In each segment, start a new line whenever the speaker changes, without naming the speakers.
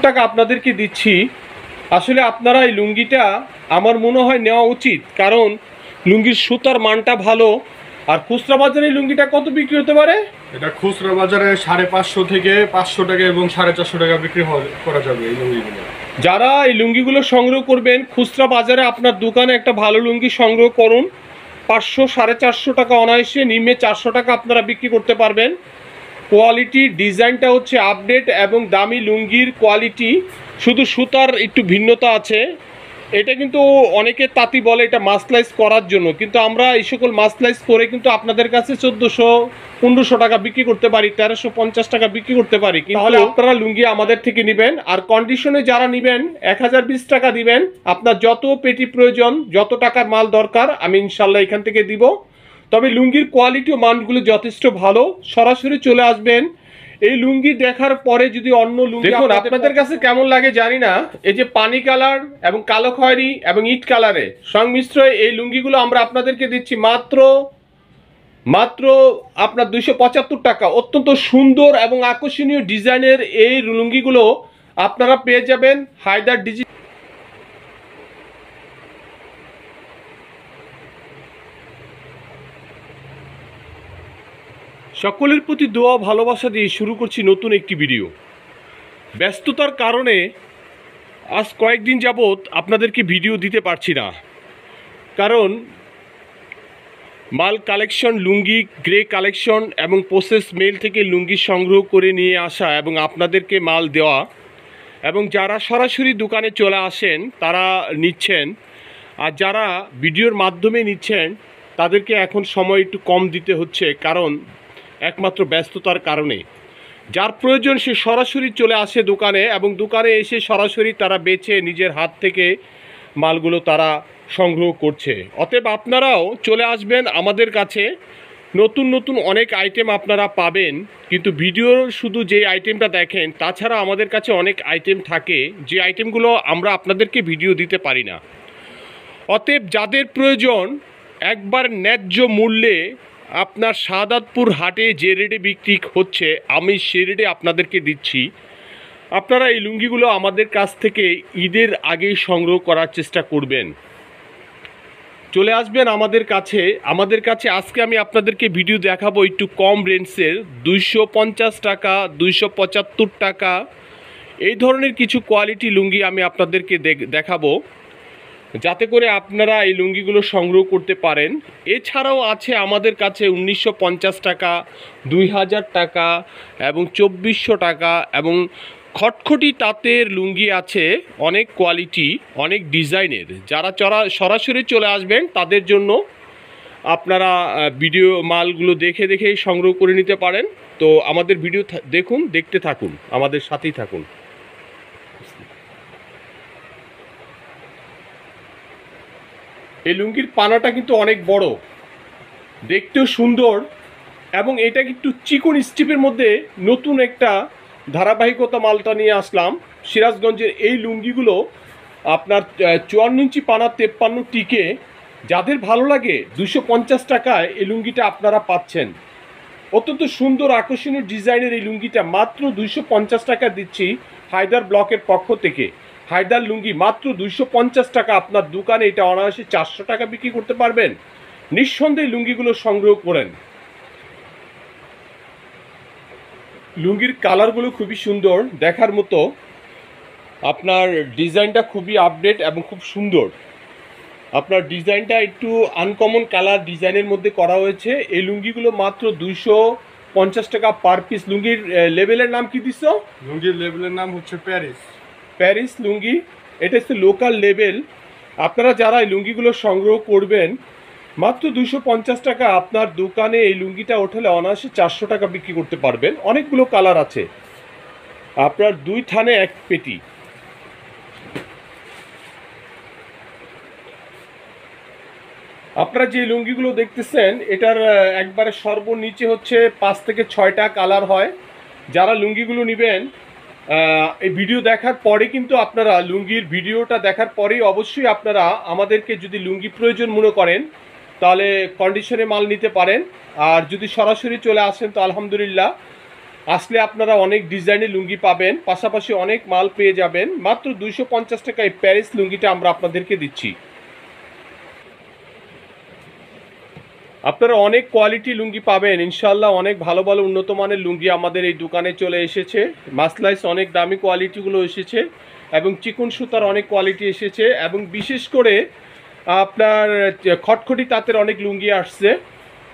টাকা আপনাদেরকে দিচ্ছি। আসলে আপনারা এই লুঙ্গিটা আমার মনে হয় নেওয়া উচিত, কারণ লুঙ্গির সুতার মানটা ভালো। আর খুচরা বাজারে এই লুঙ্গিটা কত বিক্রি হতে পারে?
এটা খুচরা বাজারে 550 থেকে 500 টাকা এবং 450 টাকা বিক্রি করা যাবে এই লুঙ্গিগুলো।
যারা এই লুঙ্গিগুলো সংগ্রহ করবেন, খুচরা বাজারে আপনার দোকানে একটা ভালো লুঙ্গি সংগ্রহ করুন। 500 450 টাকা অনায়াসে, নিম্নে 400 টাকা আপনারা বিক্রি করতে পারবেন। কোয়ালিটি ডিজাইনটা হচ্ছে আপডেট এবং দামি লুঙ্গির কোয়ালিটি, শুধু সুতার একটু ভিন্নতা আছে। এটা কিন্তু অনেকে তাঁতি বলে এটা মাসলাইজ করার জন্য, কিন্তু আমরা এই সকল মাসলাইজ করে কিন্তু আপনাদের কাছে 1400-1500 টাকা বিক্রি করতে পারি, 1350 টাকা বিক্রি করতে পারি। তাহলে আপনারা লুঙ্গি আমাদের থেকে নেবেন, আর কন্ডিশনে যারা নেবেন 1020 টাকা দিবেন। আপনার যত পেটি প্রয়োজন, যত টাকার মাল দরকার আমি ইনশাল্লাহ এখান থেকে দিব। তবে লুঙ্গির কোয়ালিটি ও মানগুলো যথেষ্ট ভালো। সরাসরি চলে আসবেন। এই লুঙ্গি দেখার পরে যদি অন্য লুঙ্গি দেখুন, আপনাদের কাছে কেমন লাগে জানি না, এই যে পানি কালার এবং কালো খয়েরি এবং ইট কালারে সংমিশ্র এই লুঙ্গিগুলো আমরা আপনাদেরকে দিচ্ছি মাত্র আপনার 275 টাকা। অত্যন্ত সুন্দর এবং আকর্ষণীয় ডিজাইনের এই লুঙ্গিগুলো আপনারা পেয়ে যাবেন হায়দার ডিজিটাল। সকলের প্রতি দোয়া ভালোবাসা দিয়ে শুরু করছি নতুন একটি ভিডিও। ব্যস্ততার কারণে আজ কয়েকদিন যাবৎ আপনাদেরকে ভিডিও দিতে পারছি না, কারণ মাল কালেকশন, লুঙ্গি গ্রে কালেকশন এবং প্রসেস মেল থেকে লুঙ্গি সংগ্রহ করে নিয়ে আসা এবং আপনাদেরকে মাল দেওয়া, এবং যারা সরাসরি দোকানে চলে আসেন তারা নিচ্ছেন, আর যারা ভিডিওর মাধ্যমে নিচ্ছেন তাদেরকে এখন সময় একটু কম দিতে হচ্ছে, কারণ একমাত্র ব্যস্ততার কারণে। যার প্রয়োজন সে সরাসরি চলে আসে দোকানে, এবং দোকানে এসে সরাসরি তারা বেচে নিজের হাত থেকে মালগুলো তারা সংগ্রহ করছে। অতএব আপনারাও চলে আসবেন আমাদের কাছে। নতুন নতুন অনেক আইটেম আপনারা পাবেন, কিন্তু ভিডিওর শুধু যে আইটেমটা দেখেন, তাছাড়া আমাদের কাছে অনেক আইটেম থাকে যে আইটেমগুলো আমরা আপনাদেরকে ভিডিও দিতে পারি না। অতএব যাদের প্রয়োজন একবার ন্যায্য মূল্যে আপনার শাহাদাতপুর হাটে যে রেটে বিক্রি হচ্ছে আমি সে রেটে আপনাদেরকে দিচ্ছি। আপনারা এই লুঙ্গিগুলো আমাদের কাছ থেকে ঈদের আগেই সংগ্রহ করার চেষ্টা করবেন। চলে আসবেন আমাদের কাছে। আজকে আমি আপনাদেরকে ভিডিও দেখাবো একটু কম রেঞ্জের, 250 টাকা, 275 টাকা এই ধরনের কিছু কোয়ালিটি লুঙ্গি আমি আপনাদেরকে দেখাবো, যাতে করে আপনারা এই লুঙ্গিগুলো সংগ্রহ করতে পারেন। এছাড়াও আছে আমাদের কাছে 1950 টাকা, 2000 টাকা এবং 2400 টাকা এবং খটখটি তাঁতের লুঙ্গি আছে, অনেক কোয়ালিটি, অনেক ডিজাইনের। যারা সরাসরি চলে আসবেন তাদের জন্য আপনারা ভিডিও মালগুলো দেখে দেখে সংগ্রহ করে নিতে পারেন। তো আমাদের ভিডিও দেখুন, দেখতে থাকুন, আমাদের সাথেই থাকুন। এই লুঙ্গির পানাটা কিন্তু অনেক বড়, দেখতেও সুন্দর, এবং এটা একটু চিকন স্টিপের মধ্যে নতুন একটা ধারাবাহিকতা মালটা নিয়ে আসলাম। সিরাজগঞ্জের এই লুঙ্গিগুলো আপনার 54 ইঞ্চি পানা, 53 টিকে। যাদের ভালো লাগে 250 টাকায় এই লুঙ্গিটা আপনারা পাচ্ছেন। অত্যন্ত সুন্দর আকর্ষণীয় ডিজাইনের এই লুঙ্গিটা মাত্র 250 টাকা দিচ্ছি হায়দার ব্লকের পক্ষ থেকে। হায়দার লুঙ্গি মাত্র 250 টাকা। আপনার দোকানে এটা অনায়াসে 400 টাকা বিক্রি করতে পারবেন। নিঃসন্দেহে লুঙ্গিগুলো সংগ্রহ করেন। লুঙ্গির কালারগুলো খুবই সুন্দর, দেখার মতো। আপনার ডিজাইনটা খুবই আপডেট এবং খুব সুন্দর। আপনার ডিজাইনটা একটু আনকমন কালার ডিজাইনের মধ্যে করা হয়েছে। এই লুঙ্গিগুলো মাত্র 250 টাকা পার পিস। লুঙ্গির লেবেলের নাম কি দিচ্ছ?
লুঙ্গির লেবেলের নাম হচ্ছে
প্যারিস লুঙ্গি। এটা হচ্ছে লোকাল লেবেল। আপনারা যারা এই লুঙ্গিগুলো সংগ্রহ করবেন মাত্র 250 টাকা, আপনার দোকানে এই লুঙ্গিটা ওঠালে অনায়াসে 400 টাকা বিক্রি করতে পারবেন। অনেকগুলো কালার আছে, আপনার 2 থানে 1 পেটি। আপনারা যে লুঙ্গিগুলো দেখতেছেন এটার একবারে সর্বনিচে হচ্ছে 5 থেকে 6টা কালার হয়। যারা লুঙ্গিগুলো নেবেন এই ভিডিও দেখার পরে কিন্তু আপনারা লুঙ্গির ভিডিওটা দেখার পরেই অবশ্যই আপনারা আমাদেরকে যদি লুঙ্গি প্রয়োজন মনে করেন তাহলে কন্ডিশনে মাল নিতে পারেন। আর যদি সরাসরি চলে আসেন তো আলহামদুলিল্লাহ আসলে আপনারা অনেক ডিজাইনের লুঙ্গি পাবেন, পাশাপাশি অনেক মাল পেয়ে যাবেন। মাত্র 250 টাকায় প্যারিস লুঙ্গিটা আমরা আপনাদেরকে দিচ্ছি। আপনারা অনেক কোয়ালিটি লুঙ্গি পাবেন ইনশাল্লাহ। অনেক ভালো ভালো উন্নত মানের লুঙ্গি আমাদের এই দোকানে চলে এসেছে। মাসলাইস অনেক দামি কোয়ালিটিগুলো এসেছে এবং চিকন সুতার অনেক কোয়ালিটি এসেছে এবং বিশেষ করে আপনার খটখটি তাঁতের অনেক লুঙ্গি আসছে।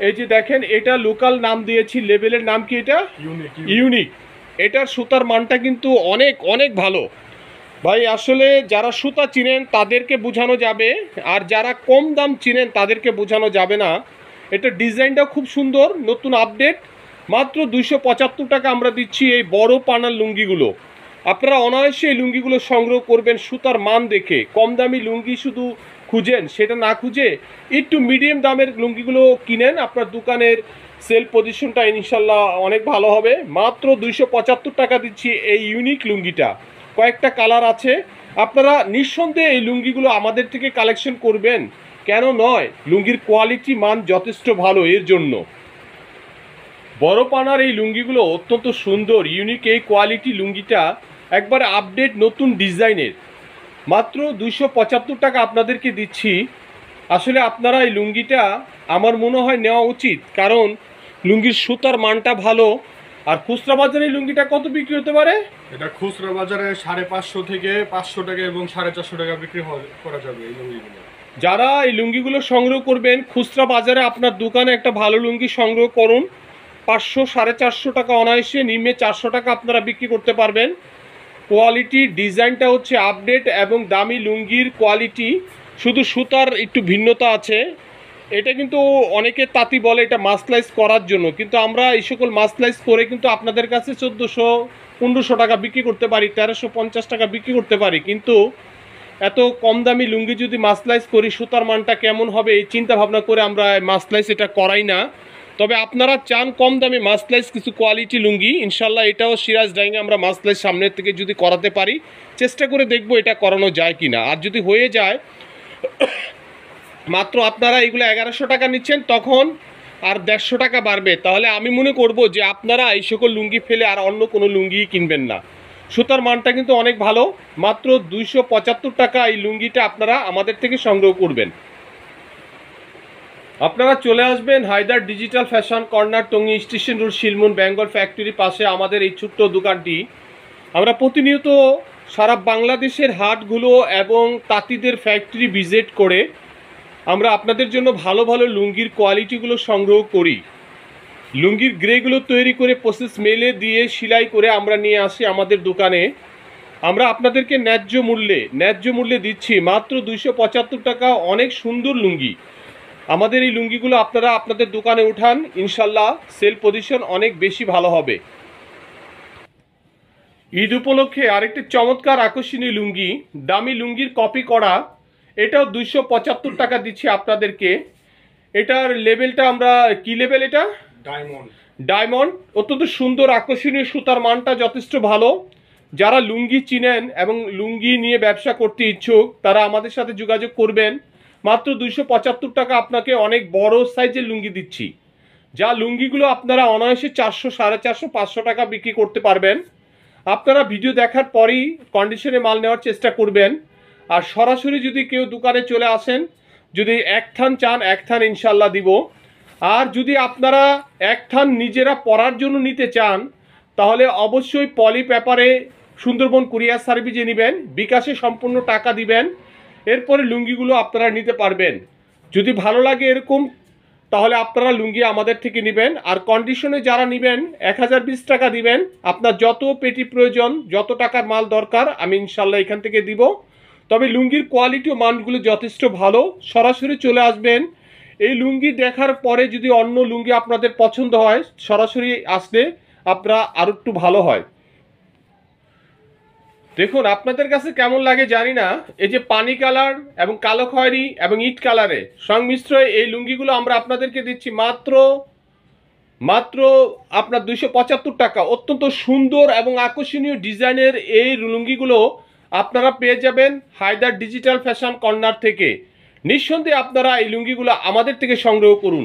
এই যে দেখেন, এটা লোকাল নাম দিয়েছি, লেবেলের নাম কি এটা? ইউনিক। এটার সুতার মানটা কিন্তু অনেক অনেক ভালো ভাই। আসলে যারা সুতা চিনেন তাদেরকে বোঝানো যাবে, আর যারা কম দাম চিনেন তাদেরকে বোঝানো যাবে না। এটা ডিজাইনটা খুব সুন্দর, নতুন আপডেট। মাত্র 275 টাকা আমরা দিচ্ছি এই বড় পানার লুঙ্গিগুলো। আপনারা অনায়াসে এই লুঙ্গিগুলো সংগ্রহ করবেন সুতার মান দেখে। কম দামি লুঙ্গি শুধু খুঁজেন, সেটা না খুঁজে একটু মিডিয়াম দামের লুঙ্গিগুলো কিনেন, আপনার দোকানের সেল পজিশনটা ইনশাল্লাহ অনেক ভালো হবে। মাত্র 275 টাকা দিচ্ছি এই ইউনিক লুঙ্গিটা। কয়েকটা কালার আছে, আপনারা নিঃসন্দেহে এই লুঙ্গিগুলো আমাদের থেকে কালেকশন করবেন। কেন নয়, লুঙ্গির কোয়ালিটি মান যথেষ্ট ভালো। এর জন্য বড় পানার এই লুঙ্গিগুলো অত্যন্ত সুন্দর, ইউনিক। এই কোয়ালিটি লুঙ্গিটা একবার আপডেট নতুন ডিজাইনের, মাত্র 275 টাকা আপনাদেরকে দিচ্ছি। আসলে আপনারা এই লুঙ্গিটা আমার মনে হয় নেওয়া উচিত, কারণ লুঙ্গির সুতার মানটা ভালো। আর খুচরা বাজারে এই লুঙ্গিটা কত বিক্রি হতে পারে?
এটা খুচরা বাজারে 550 থেকে 500 টাকা এবং 450 টাকা বিক্রি করা যাবে এই লুঙ্গিগুলো।
যারা এই লুঙ্গিগুলো সংগ্রহ করবেন, খুচরা বাজারে আপনার দোকানে একটা ভালো লুঙ্গি সংগ্রহ করুন। 500 450 টাকা অনায়াসে, নিম্নে 400 টাকা আপনারা বিক্রি করতে পারবেন। কোয়ালিটি ডিজাইনটা হচ্ছে আপডেট এবং দামি লুঙ্গির কোয়ালিটি, শুধু সুতার একটু ভিন্নতা আছে। এটা কিন্তু অনেকে তাঁতি বলে এটা মাসলাইজ করার জন্য, কিন্তু আমরা এই সকল মাসলাইজ করে কিন্তু আপনাদের কাছে 1400 1500 টাকা বিক্রি করতে পারি, 1350 টাকা বিক্রি করতে পারি। কিন্তু এত কম দামি লুঙ্গি যদি মাসলাইজ করি, সুতার মানটা কেমন হবে এই চিন্তা ভাবনা করে আমরা মাসলাইজ এটা করাই না। তবে আপনারা চান কম দামে মাসলাইজ কিছু কোয়ালিটি লুঙ্গি, ইনশাল্লাহ এটাও সিরাজ ডাইংয়ে আমরা মাসলাইজ সামনের থেকে যদি করাতে পারি, চেষ্টা করে দেখব এটা করানো যায় কি না। আর যদি হয়ে যায়, মাত্র আপনারা এগুলো 1100 টাকা নিচ্ছেন, তখন আর 150 টাকা বাড়বে। তাহলে আমি মনে করব যে আপনারা এই সকল লুঙ্গি ফেলে আর অন্য কোনো লুঙ্গি কিনবেন না। সুতার মানটা কিন্তু অনেক ভালো। মাত্র 275 টাকা এই লুঙ্গিটা আপনারা আমাদের থেকে সংগ্রহ করবেন। আপনারা চলে আসবেন Haidar digital fashion corner, Tongi station road, Shilmun Bengal ফ্যাক্টরির পাশে আমাদের এই ছোট্ট দোকানটি। আমরা প্রতিনিয়ত সারা বাংলাদেশের হাটগুলো এবং তাঁতিদের ফ্যাক্টরি ভিজিট করে আমরা আপনাদের জন্য ভালো ভালো লুঙ্গির কোয়ালিটিগুলো সংগ্রহ করি। লুঙ্গির গ্রেগুলো তৈরি করে প্রসেস মেলে দিয়ে সেলাই করে আমরা নিয়ে আসি আমাদের দোকানে। আমরা আপনাদেরকে ন্যায্য মূল্যে দিচ্ছি মাত্র 275 টাকা। অনেক সুন্দর লুঙ্গি। আমাদের এই লুঙ্গিগুলো আপনারা আপনাদের দোকানে উঠান, ইনশাল্লাহ সেল পজিশন অনেক বেশি ভালো হবে। ঈদ উপলক্ষে আরেকটি চমৎকার আকর্ষণীয় লুঙ্গি, দামি লুঙ্গির কপি করা, এটাও 275 টাকা দিচ্ছি আপনাদেরকে। এটার লেবেলটা আমরা কি লেবেল? এটা ডায়মন্ড। অত্যন্ত সুন্দর আকর্ষণীয়, সুতার মানটা যথেষ্ট ভালো। যারা লুঙ্গি চিনেন এবং লুঙ্গি নিয়ে ব্যবসা করতে ইচ্ছুক, তারা আমাদের সাথে যোগাযোগ করবেন। মাত্র 275 টাকা আপনাকে অনেক বড় সাইজের লুঙ্গি দিচ্ছি, যা লুঙ্গিগুলো আপনারা অনায়াসে 400 450 500 টাকা বিক্রি করতে পারবেন। আপনারা ভিডিও দেখার পরেই কন্ডিশনে মাল নেওয়ার চেষ্টা করবেন। আর সরাসরি যদি কেউ দোকানে চলে আসেন, যদি এক থান চান এক থান ইনশাল্লাহ দিব। আর যদি আপনারা এক থান নিজেরা পরার জন্য নিতে চান, তাহলে অবশ্যই পলি পেপারে সুন্দরবন কুরিয়ার সার্ভিসে নেবেন, বিকাশে সম্পূর্ণ টাকা দিবেন। এরপরে লুঙ্গিগুলো আপনারা নিতে পারবেন। যদি ভালো লাগে এরকম, তাহলে আপনারা লুঙ্গি আমাদের থেকে নেবেন। আর কন্ডিশনে যারা নেবেন 1020 টাকা দিবেন। আপনার যত পেটি প্রয়োজন, যত টাকার মাল দরকার, আমি ইনশাল্লাহ এখান থেকে দিব। তবে লুঙ্গির কোয়ালিটি ও মানগুলো যথেষ্ট ভালো। সরাসরি চলে আসবেন। এই লুঙ্গি দেখার পরে যদি অন্য লুঙ্গি আপনাদের পছন্দ হয়, সরাসরি আসলে আপনারা আরও একটু ভালো হয়। দেখুন আপনাদের কাছে কেমন লাগে জানি না, এই যে পানি কালার এবং কালো খয়েরি এবং ইট কালারে সংমিশ্রয়ে এই লুঙ্গিগুলো আমরা আপনাদেরকে দিচ্ছি মাত্র আপনার 275 টাকা। অত্যন্ত সুন্দর এবং আকর্ষণীয় ডিজাইনের এই লুঙ্গিগুলো আপনারা পেয়ে যাবেন হায়দার ডিজিটাল ফ্যাশন কর্নার থেকে। নিঃসন্দেহে আপনারা এই লুঙ্গিগুলো আমাদের থেকে সংগ্রহ করুন।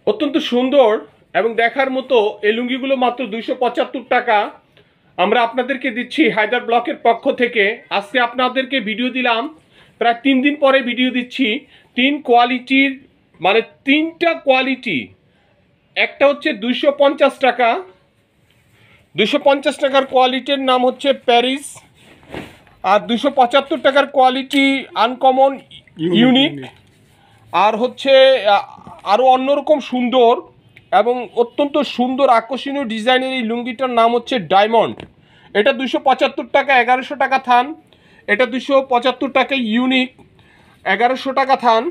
অত্যন্ত সুন্দর এবং দেখার মতো এই লুঙ্গিগুলো মাত্র 275 টাকা আমরা আপনাদেরকে দিচ্ছি হায়দার ব্লকের পক্ষ থেকে। আজকে আপনাদেরকে ভিডিও দিলাম, প্রায় 3 দিন পরে ভিডিও দিচ্ছি। 3 কোয়ালিটির মানে 3টা কোয়ালিটি। একটা হচ্ছে 250 টাকা, 250 টাকার কোয়ালিটির নাম হচ্ছে প্যারিস, আর 275 টাকার কোয়ালিটি আনকমন ইউনিক, আর হচ্ছে আরও অন্যরকম সুন্দর এবং অত্যন্ত সুন্দর আকর্ষণীয় ডিজাইনের এই লুঙ্গিটার নাম হচ্ছে ডায়মন্ড। এটা 275 টাকা, 1100 টাকা থান। এটা 275 টাকা ইউনিক, 1100 টাকা থান।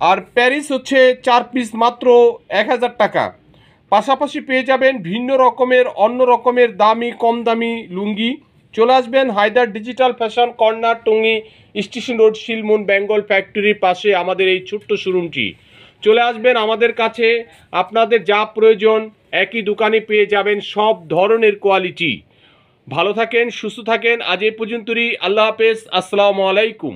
আর প্যারিস হচ্ছে 4 পিস মাত্র 1000 টাকা। পাশাপাশি পেয়ে যাবেন ভিন্ন রকমের অন্য রকমের দামি কম দামি লুঙ্গি। চলে আসবেন Haidar digital fashion corner, Tongi station road, Shilmon Bengal ফ্যাক্টরির পাশে আমাদের এই ছোট্ট শোরুমটি। চলে আসবেন আমাদের কাছে, আপনাদের যা প্রয়োজন একই দোকানে পেয়ে যাবেন সব ধরনের কোয়ালিটি। ভালো থাকেন, সুস্থ থাকেন। আজ এই পর্যন্তই। আল্লাহ হাফেজ, আসসালামু আলাইকুম।